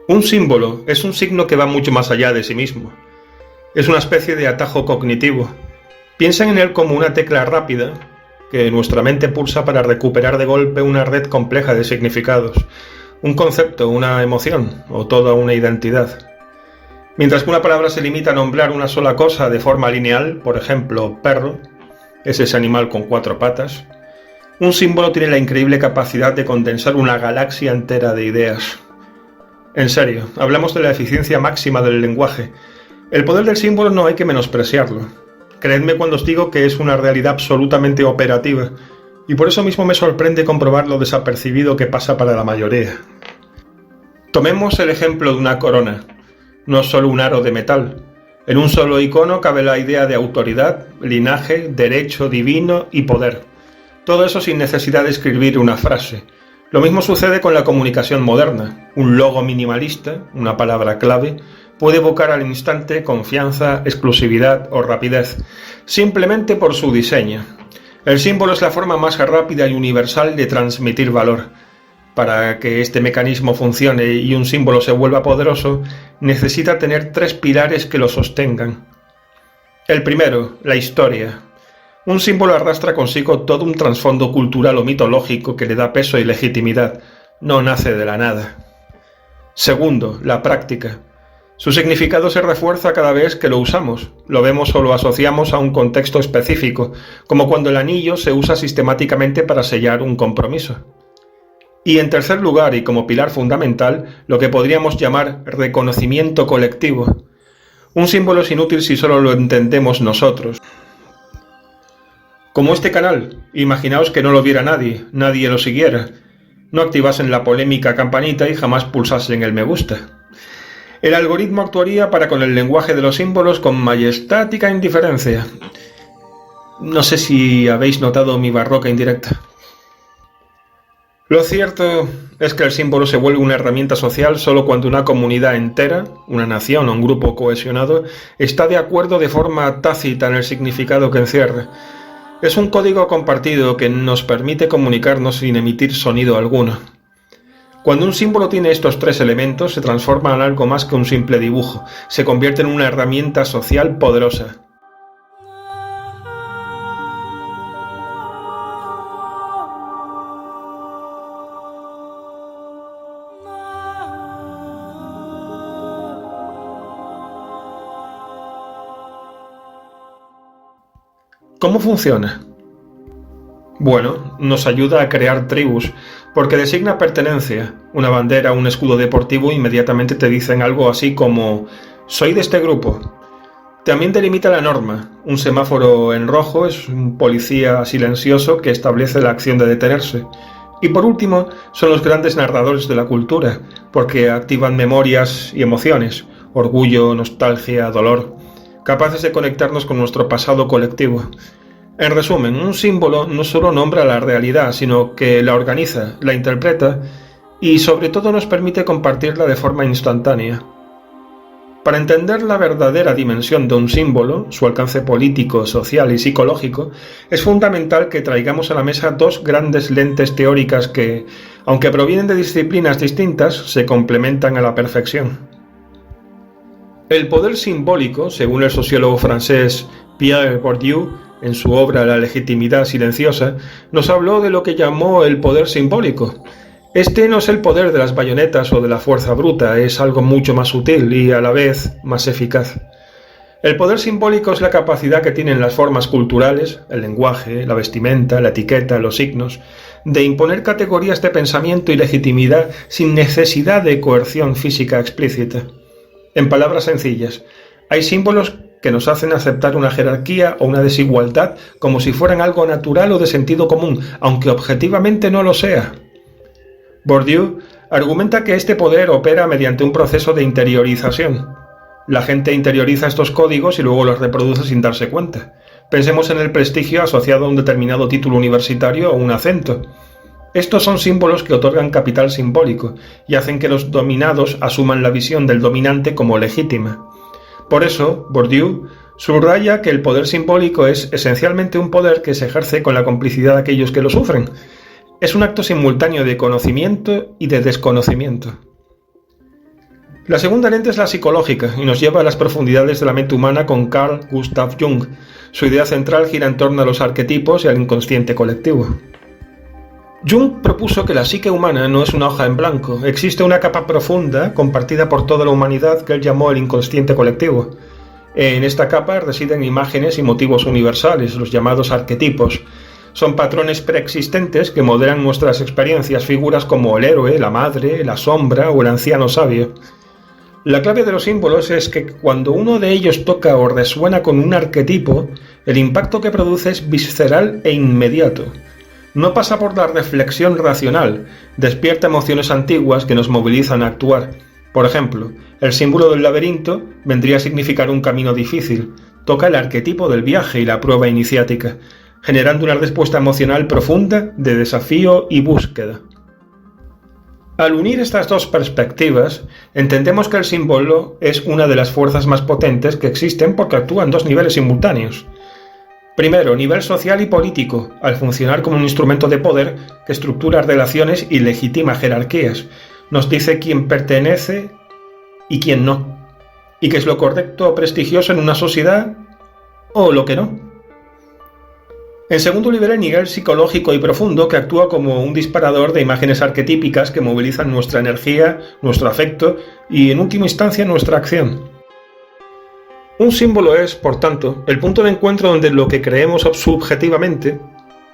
Un símbolo es un signo que va mucho más allá de sí mismo. Es una especie de atajo cognitivo. Piensen en él como una tecla rápida que nuestra mente pulsa para recuperar de golpe una red compleja de significados, un concepto, una emoción o toda una identidad. Mientras que una palabra se limita a nombrar una sola cosa de forma lineal, por ejemplo, perro, es ese animal con 4 patas, un símbolo tiene la increíble capacidad de condensar una galaxia entera de ideas. En serio, hablamos de la eficiencia máxima del lenguaje. El poder del símbolo no hay que menospreciarlo. Creedme cuando os digo que es una realidad absolutamente operativa, y por eso mismo me sorprende comprobar lo desapercibido que pasa para la mayoría. Tomemos el ejemplo de una corona. No es solo un aro de metal. En un solo icono cabe la idea de autoridad, linaje, derecho divino y poder. Todo eso sin necesidad de escribir una frase. Lo mismo sucede con la comunicación moderna. Un logo minimalista, una palabra clave, puede evocar al instante confianza, exclusividad o rapidez, simplemente por su diseño. El símbolo es la forma más rápida y universal de transmitir valor. Para que este mecanismo funcione y un símbolo se vuelva poderoso, necesita tener 3 pilares que lo sostengan. El primero, la historia. Un símbolo arrastra consigo todo un trasfondo cultural o mitológico que le da peso y legitimidad. No nace de la nada. Segundo, la práctica. Su significado se refuerza cada vez que lo usamos. Lo vemos o lo asociamos a un contexto específico, como cuando el anillo se usa sistemáticamente para sellar un compromiso. Y en tercer lugar, y como pilar fundamental, lo que podríamos llamar reconocimiento colectivo. Un símbolo es inútil si solo lo entendemos nosotros. Como este canal, imaginaos que no lo viera nadie, nadie lo siguiera. No activasen la polémica campanita y jamás pulsasen el me gusta. El algoritmo actuaría para con el lenguaje de los símbolos con majestática indiferencia. No sé si habéis notado mi barroca indirecta. Lo cierto es que el símbolo se vuelve una herramienta social solo cuando una comunidad entera, una nación o un grupo cohesionado, está de acuerdo de forma tácita en el significado que encierra. Es un código compartido que nos permite comunicarnos sin emitir sonido alguno. Cuando un símbolo tiene estos 3 elementos, se transforma en algo más que un simple dibujo, se convierte en una herramienta social poderosa. ¿Cómo funciona? Bueno, nos ayuda a crear tribus, porque designa pertenencia. Una bandera o un escudo deportivo inmediatamente te dicen algo así como «soy de este grupo». También delimita la norma. Un semáforo en rojo es un policía silencioso que establece la acción de detenerse. Y por último, son los grandes narradores de la cultura, porque activan memorias y emociones, orgullo, nostalgia, dolor, capaces de conectarnos con nuestro pasado colectivo. En resumen, un símbolo no solo nombra la realidad, sino que la organiza, la interpreta y sobre todo nos permite compartirla de forma instantánea. Para entender la verdadera dimensión de un símbolo, su alcance político, social y psicológico, es fundamental que traigamos a la mesa 2 grandes lentes teóricas que, aunque provienen de disciplinas distintas, se complementan a la perfección. El poder simbólico, según el sociólogo francés Pierre Bourdieu, en su obra La legitimidad silenciosa, nos habló de lo que llamó el poder simbólico. Este no es el poder de las bayonetas o de la fuerza bruta, es algo mucho más sutil y a la vez más eficaz. El poder simbólico es la capacidad que tienen las formas culturales, el lenguaje, la vestimenta, la etiqueta, los signos, de imponer categorías de pensamiento y legitimidad sin necesidad de coerción física explícita. En palabras sencillas, hay símbolos que nos hacen aceptar una jerarquía o una desigualdad como si fueran algo natural o de sentido común, aunque objetivamente no lo sea. Bourdieu argumenta que este poder opera mediante un proceso de interiorización. La gente interioriza estos códigos y luego los reproduce sin darse cuenta. Pensemos en el prestigio asociado a un determinado título universitario o un acento. Estos son símbolos que otorgan capital simbólico y hacen que los dominados asuman la visión del dominante como legítima. Por eso, Bourdieu subraya que el poder simbólico es esencialmente un poder que se ejerce con la complicidad de aquellos que lo sufren. Es un acto simultáneo de conocimiento y de desconocimiento. La segunda lente es la psicológica y nos lleva a las profundidades de la mente humana con Carl Gustav Jung. Su idea central gira en torno a los arquetipos y al inconsciente colectivo. Jung propuso que la psique humana no es una hoja en blanco, existe una capa profunda compartida por toda la humanidad que él llamó el inconsciente colectivo. En esta capa residen imágenes y motivos universales, los llamados arquetipos. Son patrones preexistentes que modelan nuestras experiencias, figuras como el héroe, la madre, la sombra o el anciano sabio. La clave de los símbolos es que cuando uno de ellos toca o resuena con un arquetipo, el impacto que produce es visceral e inmediato. No pasa por la reflexión racional, despierta emociones antiguas que nos movilizan a actuar. Por ejemplo, el símbolo del laberinto vendría a significar un camino difícil, toca el arquetipo del viaje y la prueba iniciática, generando una respuesta emocional profunda de desafío y búsqueda. Al unir estas dos perspectivas, entendemos que el símbolo es una de las fuerzas más potentes que existen porque actúa en dos niveles simultáneos. Primero, nivel social y político, al funcionar como un instrumento de poder que estructura relaciones y legitima jerarquías. Nos dice quién pertenece y quién no, y qué es lo correcto o prestigioso en una sociedad o lo que no. En segundo nivel, el nivel psicológico y profundo, que actúa como un disparador de imágenes arquetípicas que movilizan nuestra energía, nuestro afecto y, en última instancia, nuestra acción. Un símbolo es, por tanto, el punto de encuentro donde lo que creemos subjetivamente,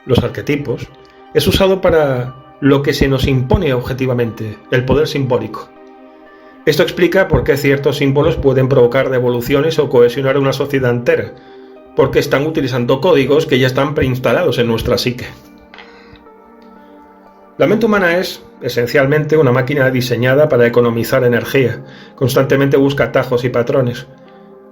los arquetipos, es usado para lo que se nos impone objetivamente, el poder simbólico. Esto explica por qué ciertos símbolos pueden provocar revoluciones o cohesionar una sociedad entera, porque están utilizando códigos que ya están preinstalados en nuestra psique. La mente humana es, esencialmente, una máquina diseñada para economizar energía, constantemente busca atajos y patrones.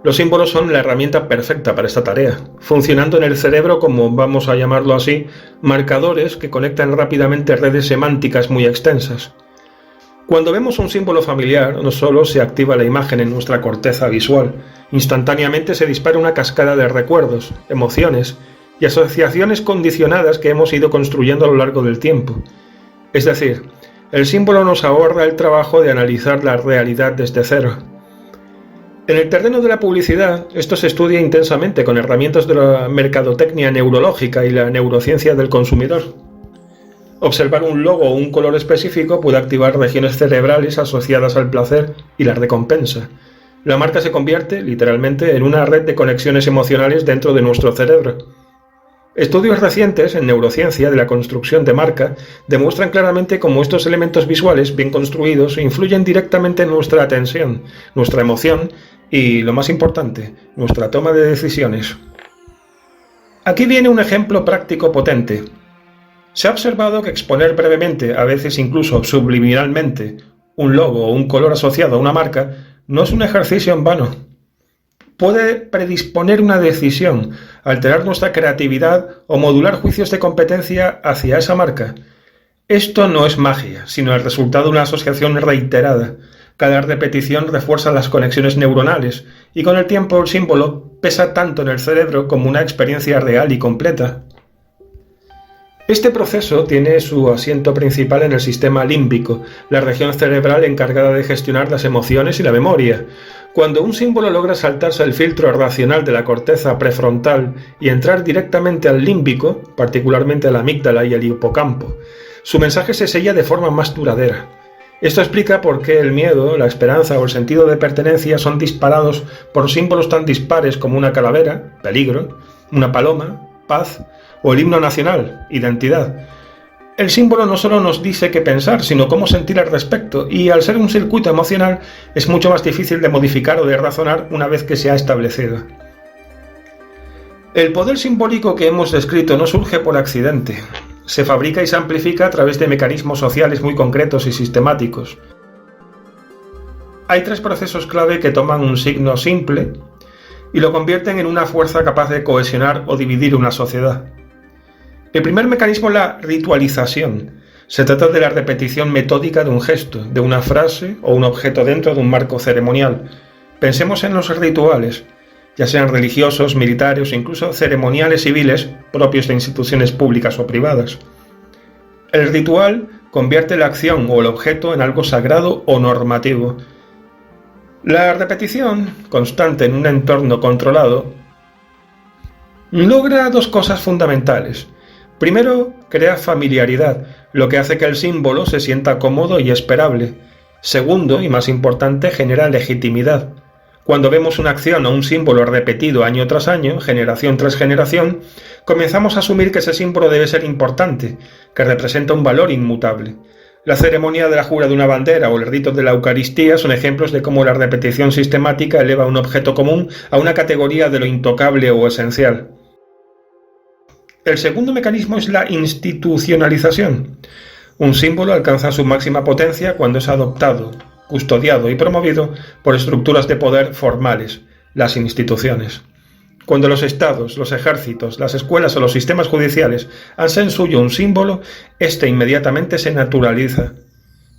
Los símbolos son la herramienta perfecta para esta tarea, funcionando en el cerebro como, vamos a llamarlo así, marcadores que conectan rápidamente redes semánticas muy extensas. Cuando vemos un símbolo familiar, no solo se activa la imagen en nuestra corteza visual, instantáneamente se dispara una cascada de recuerdos, emociones y asociaciones condicionadas que hemos ido construyendo a lo largo del tiempo. Es decir, el símbolo nos ahorra el trabajo de analizar la realidad desde cero. En el terreno de la publicidad, esto se estudia intensamente con herramientas de la mercadotecnia neurológica y la neurociencia del consumidor. Observar un logo o un color específico puede activar regiones cerebrales asociadas al placer y la recompensa. La marca se convierte, literalmente, en una red de conexiones emocionales dentro de nuestro cerebro. Estudios recientes en neurociencia de la construcción de marca demuestran claramente cómo estos elementos visuales bien construidos influyen directamente en nuestra atención, nuestra emoción y, lo más importante, nuestra toma de decisiones. Aquí viene un ejemplo práctico potente. Se ha observado que exponer brevemente, a veces incluso subliminalmente, un logo o un color asociado a una marca no es un ejercicio en vano. Puede predisponer una decisión, alterar nuestra creatividad o modular juicios de competencia hacia esa marca. Esto no es magia, sino el resultado de una asociación reiterada. Cada repetición refuerza las conexiones neuronales y con el tiempo el símbolo pesa tanto en el cerebro como una experiencia real y completa. Este proceso tiene su asiento principal en el sistema límbico, la región cerebral encargada de gestionar las emociones y la memoria. Cuando un símbolo logra saltarse el filtro racional de la corteza prefrontal y entrar directamente al límbico, particularmente a la amígdala y el hipocampo, su mensaje se sella de forma más duradera. Esto explica por qué el miedo, la esperanza o el sentido de pertenencia son disparados por símbolos tan dispares como una calavera, peligro, una paloma, paz, o el himno nacional, identidad. El símbolo no solo nos dice qué pensar, sino cómo sentir al respecto, y al ser un circuito emocional es mucho más difícil de modificar o de razonar una vez que se ha establecido. El poder simbólico que hemos descrito no surge por accidente. Se fabrica y se amplifica a través de mecanismos sociales muy concretos y sistemáticos. Hay tres procesos clave que toman un signo simple y lo convierten en una fuerza capaz de cohesionar o dividir una sociedad. El primer mecanismo es la ritualización. Se trata de la repetición metódica de un gesto, de una frase o un objeto dentro de un marco ceremonial. Pensemos en los rituales, ya sean religiosos, militares o incluso ceremoniales civiles propios de instituciones públicas o privadas. El ritual convierte la acción o el objeto en algo sagrado o normativo. La repetición constante en un entorno controlado logra dos cosas fundamentales. Primero, crea familiaridad, lo que hace que el símbolo se sienta cómodo y esperable. Segundo, y más importante, genera legitimidad. Cuando vemos una acción o un símbolo repetido año tras año, generación tras generación, comenzamos a asumir que ese símbolo debe ser importante, que representa un valor inmutable. La ceremonia de la jura de una bandera o el rito de la Eucaristía son ejemplos de cómo la repetición sistemática eleva un objeto común a una categoría de lo intocable o esencial. El segundo mecanismo es la institucionalización. Un símbolo alcanza su máxima potencia cuando es adoptado, custodiado y promovido por estructuras de poder formales, las instituciones. Cuando los estados, los ejércitos, las escuelas o los sistemas judiciales hacen suyo un símbolo, éste inmediatamente se naturaliza.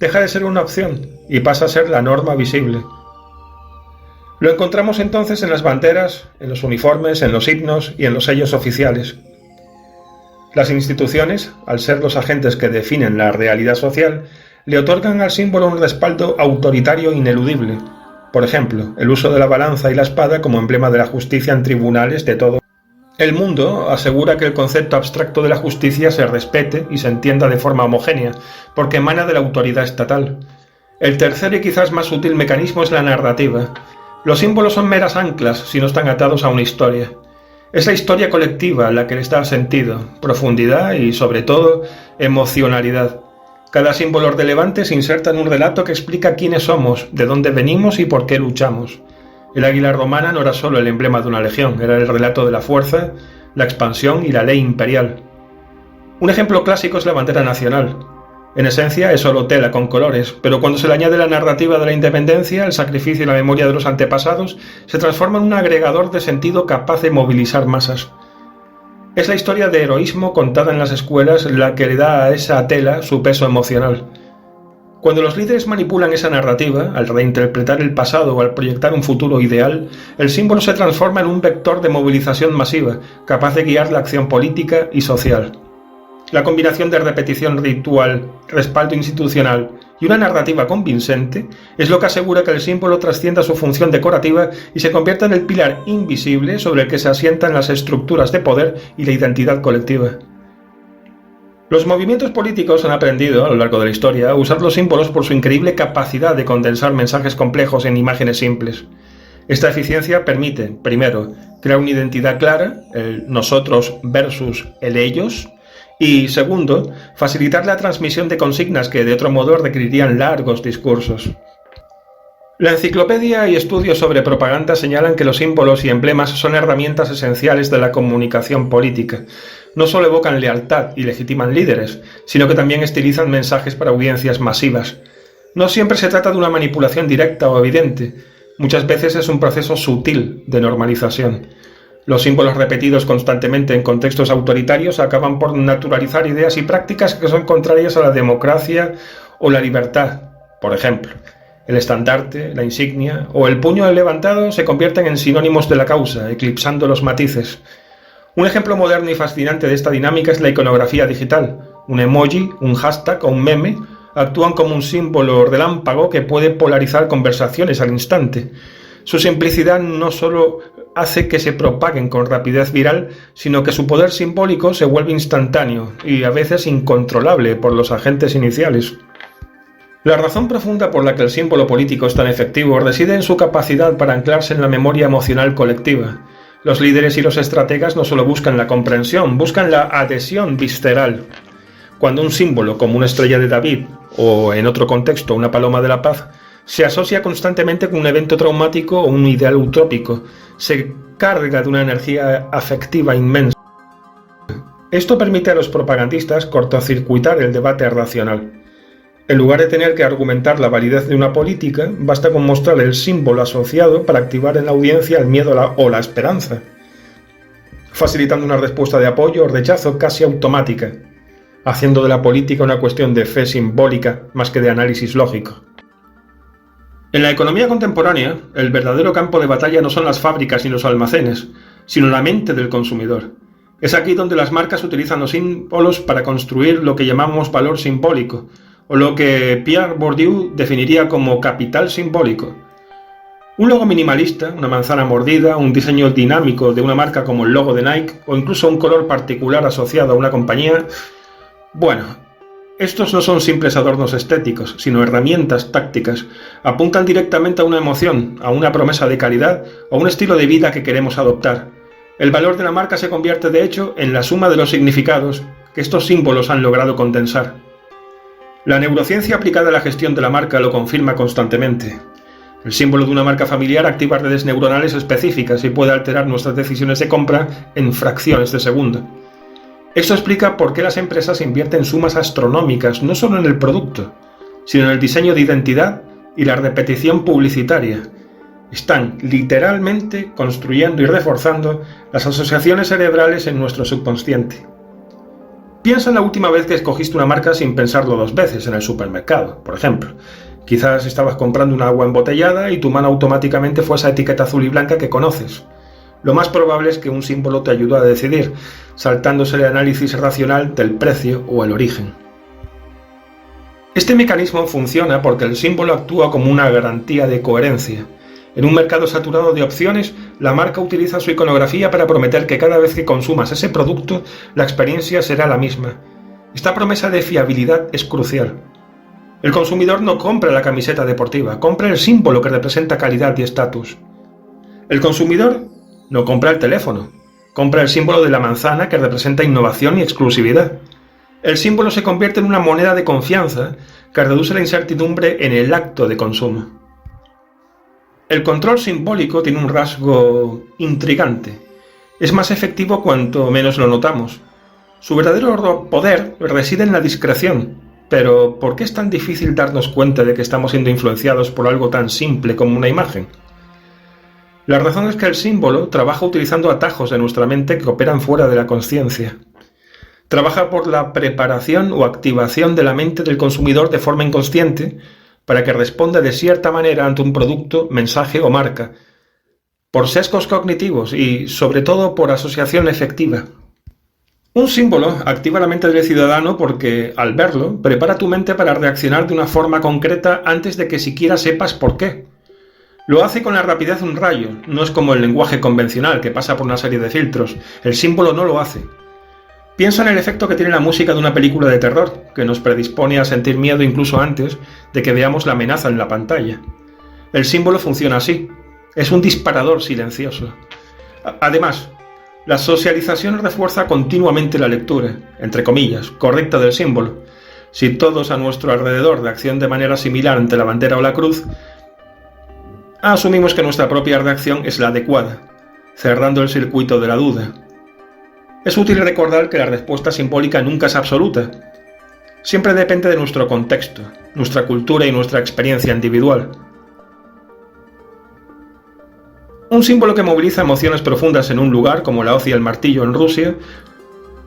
Deja de ser una opción y pasa a ser la norma visible. Lo encontramos entonces en las banderas, en los uniformes, en los himnos y en los sellos oficiales. Las instituciones, al ser los agentes que definen la realidad social, le otorgan al símbolo un respaldo autoritario ineludible. Por ejemplo, el uso de la balanza y la espada como emblema de la justicia en tribunales de todo el mundo asegura que el concepto abstracto de la justicia se respete y se entienda de forma homogénea, porque emana de la autoridad estatal. El tercer y quizás más sutil mecanismo es la narrativa. Los símbolos son meras anclas si no están atados a una historia. Es la historia colectiva la que les da sentido, profundidad y, sobre todo, emocionalidad. Cada símbolo relevante se inserta en un relato que explica quiénes somos, de dónde venimos y por qué luchamos. El águila romana no era solo el emblema de una legión, era el relato de la fuerza, la expansión y la ley imperial. Un ejemplo clásico es la bandera nacional. En esencia es solo tela con colores, pero cuando se le añade la narrativa de la independencia, el sacrificio y la memoria de los antepasados, se transforma en un agregador de sentido capaz de movilizar masas. Es la historia de heroísmo contada en las escuelas la que le da a esa tela su peso emocional. Cuando los líderes manipulan esa narrativa, al reinterpretar el pasado o al proyectar un futuro ideal, el símbolo se transforma en un vector de movilización masiva, capaz de guiar la acción política y social. La combinación de repetición ritual, respaldo institucional y una narrativa convincente es lo que asegura que el símbolo trascienda su función decorativa y se convierta en el pilar invisible sobre el que se asientan las estructuras de poder y la identidad colectiva. Los movimientos políticos han aprendido, a lo largo de la historia, a usar los símbolos por su increíble capacidad de condensar mensajes complejos en imágenes simples. Esta eficiencia permite, primero, crear una identidad clara, el nosotros versus el ellos, y, segundo, facilitar la transmisión de consignas que de otro modo requerirían largos discursos. La enciclopedia y estudios sobre propaganda señalan que los símbolos y emblemas son herramientas esenciales de la comunicación política. No solo evocan lealtad y legitiman líderes, sino que también estilizan mensajes para audiencias masivas. No siempre se trata de una manipulación directa o evidente, muchas veces es un proceso sutil de normalización. Los símbolos repetidos constantemente en contextos autoritarios acaban por naturalizar ideas y prácticas que son contrarias a la democracia o la libertad. Por ejemplo, el estandarte, la insignia o el puño levantado se convierten en sinónimos de la causa, eclipsando los matices. Un ejemplo moderno y fascinante de esta dinámica es la iconografía digital. Un emoji, un hashtag o un meme actúan como un símbolo relámpago que puede polarizar conversaciones al instante. Su simplicidad no solo hace que se propaguen con rapidez viral, sino que su poder simbólico se vuelve instantáneo y a veces incontrolable por los agentes iniciales. La razón profunda por la que el símbolo político es tan efectivo reside en su capacidad para anclarse en la memoria emocional colectiva. Los líderes y los estrategas no solo buscan la comprensión, buscan la adhesión visceral. Cuando un símbolo como una estrella de David, o en otro contexto una paloma de la paz, se asocia constantemente con un evento traumático o un ideal utópico, se carga de una energía afectiva inmensa. Esto permite a los propagandistas cortocircuitar el debate racional. En lugar de tener que argumentar la validez de una política, basta con mostrar el símbolo asociado para activar en la audiencia el miedo o la esperanza, facilitando una respuesta de apoyo o rechazo casi automática, haciendo de la política una cuestión de fe simbólica más que de análisis lógico. En la economía contemporánea, el verdadero campo de batalla no son las fábricas ni los almacenes, sino la mente del consumidor. Es aquí donde las marcas utilizan los símbolos para construir lo que llamamos valor simbólico, o lo que Pierre Bourdieu definiría como capital simbólico. Un logo minimalista, una manzana mordida, un diseño dinámico de una marca como el logo de Nike o incluso un color particular asociado a una compañía. Bueno, estos no son simples adornos estéticos, sino herramientas tácticas. Apuntan directamente a una emoción, a una promesa de calidad o a un estilo de vida que queremos adoptar. El valor de la marca se convierte de hecho en la suma de los significados que estos símbolos han logrado condensar. La neurociencia aplicada a la gestión de la marca lo confirma constantemente. El símbolo de una marca familiar activa redes neuronales específicas y puede alterar nuestras decisiones de compra en fracciones de segundo. Esto explica por qué las empresas invierten sumas astronómicas no solo en el producto, sino en el diseño de identidad y la repetición publicitaria. Están literalmente construyendo y reforzando las asociaciones cerebrales en nuestro subconsciente. Piensa en la última vez que escogiste una marca sin pensarlo dos veces en el supermercado, por ejemplo. Quizás estabas comprando un agua embotellada y tu mano automáticamente fue a esa etiqueta azul y blanca que conoces. Lo más probable es que un símbolo te ayudó a decidir, saltándose el análisis racional del precio o el origen. Este mecanismo funciona porque el símbolo actúa como una garantía de coherencia. En un mercado saturado de opciones, la marca utiliza su iconografía para prometer que cada vez que consumas ese producto, la experiencia será la misma. Esta promesa de fiabilidad es crucial. El consumidor no compra la camiseta deportiva, compra el símbolo que representa calidad y estatus. El consumidor no compra el teléfono, compra el símbolo de la manzana que representa innovación y exclusividad. El símbolo se convierte en una moneda de confianza que reduce la incertidumbre en el acto de consumo. El control simbólico tiene un rasgo intrigante. Es más efectivo cuanto menos lo notamos. Su verdadero poder reside en la discreción. Pero, ¿por qué es tan difícil darnos cuenta de que estamos siendo influenciados por algo tan simple como una imagen? La razón es que el símbolo trabaja utilizando atajos de nuestra mente que operan fuera de la consciencia. Trabaja por la preparación o activación de la mente del consumidor de forma inconsciente para que responda de cierta manera ante un producto, mensaje o marca, por sesgos cognitivos y, sobre todo, por asociación efectiva. Un símbolo activa la mente del ciudadano porque, al verlo, prepara tu mente para reaccionar de una forma concreta antes de que siquiera sepas por qué. Lo hace con la rapidez de un rayo, no es como el lenguaje convencional que pasa por una serie de filtros. El símbolo no lo hace. Piensa en el efecto que tiene la música de una película de terror, que nos predispone a sentir miedo incluso antes de que veamos la amenaza en la pantalla. El símbolo funciona así. Es un disparador silencioso. Además, la socialización refuerza continuamente la lectura, entre comillas, correcta del símbolo. Si todos a nuestro alrededor reaccionan de manera similar ante la bandera o la cruz, asumimos que nuestra propia reacción es la adecuada, cerrando el circuito de la duda. Es útil recordar que la respuesta simbólica nunca es absoluta. Siempre depende de nuestro contexto, nuestra cultura y nuestra experiencia individual. Un símbolo que moviliza emociones profundas en un lugar, como la hoz y el martillo en Rusia,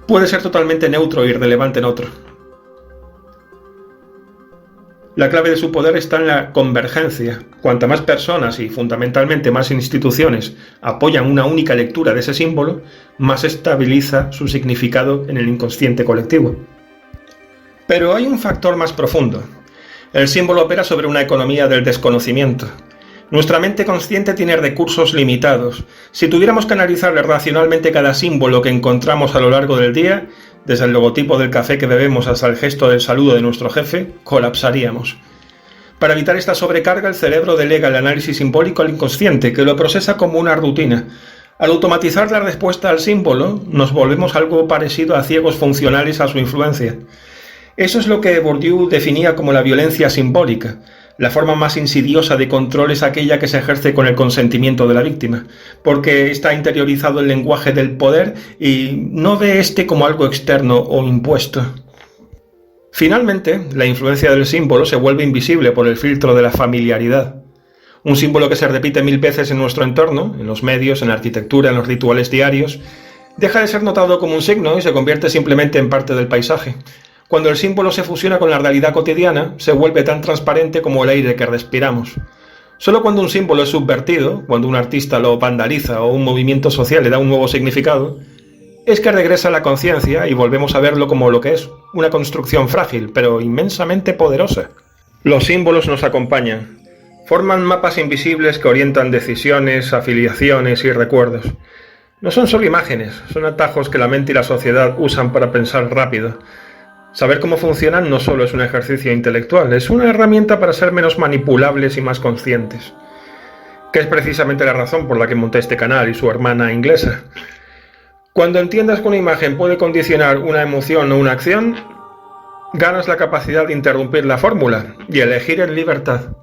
puede ser totalmente neutro e irrelevante en otro. La clave de su poder está en la convergencia. Cuanta más personas y fundamentalmente más instituciones apoyan una única lectura de ese símbolo, más estabiliza su significado en el inconsciente colectivo. Pero hay un factor más profundo. El símbolo opera sobre una economía del desconocimiento. Nuestra mente consciente tiene recursos limitados. Si tuviéramos que analizar racionalmente cada símbolo que encontramos a lo largo del día, desde el logotipo del café que bebemos hasta el gesto del saludo de nuestro jefe, colapsaríamos. Para evitar esta sobrecarga, el cerebro delega el análisis simbólico al inconsciente, que lo procesa como una rutina. Al automatizar la respuesta al símbolo, nos volvemos algo parecido a ciegos funcionales a su influencia. Eso es lo que Bourdieu definía como la violencia simbólica. La forma más insidiosa de control es aquella que se ejerce con el consentimiento de la víctima, porque está interiorizado el lenguaje del poder y no ve este como algo externo o impuesto. Finalmente, la influencia del símbolo se vuelve invisible por el filtro de la familiaridad. Un símbolo que se repite 1000 veces en nuestro entorno, en los medios, en la arquitectura, en los rituales diarios, deja de ser notado como un signo y se convierte simplemente en parte del paisaje. Cuando el símbolo se fusiona con la realidad cotidiana, se vuelve tan transparente como el aire que respiramos. Solo cuando un símbolo es subvertido, cuando un artista lo vandaliza o un movimiento social le da un nuevo significado, es que regresa a la conciencia y volvemos a verlo como lo que es, una construcción frágil, pero inmensamente poderosa. Los símbolos nos acompañan. Forman mapas invisibles que orientan decisiones, afiliaciones y recuerdos. No son solo imágenes, son atajos que la mente y la sociedad usan para pensar rápido. Saber cómo funcionan no solo es un ejercicio intelectual, es una herramienta para ser menos manipulables y más conscientes. Que es precisamente la razón por la que monté este canal y su hermana inglesa. Cuando entiendas que una imagen puede condicionar una emoción o una acción, ganas la capacidad de interrumpir la fórmula y elegir en libertad.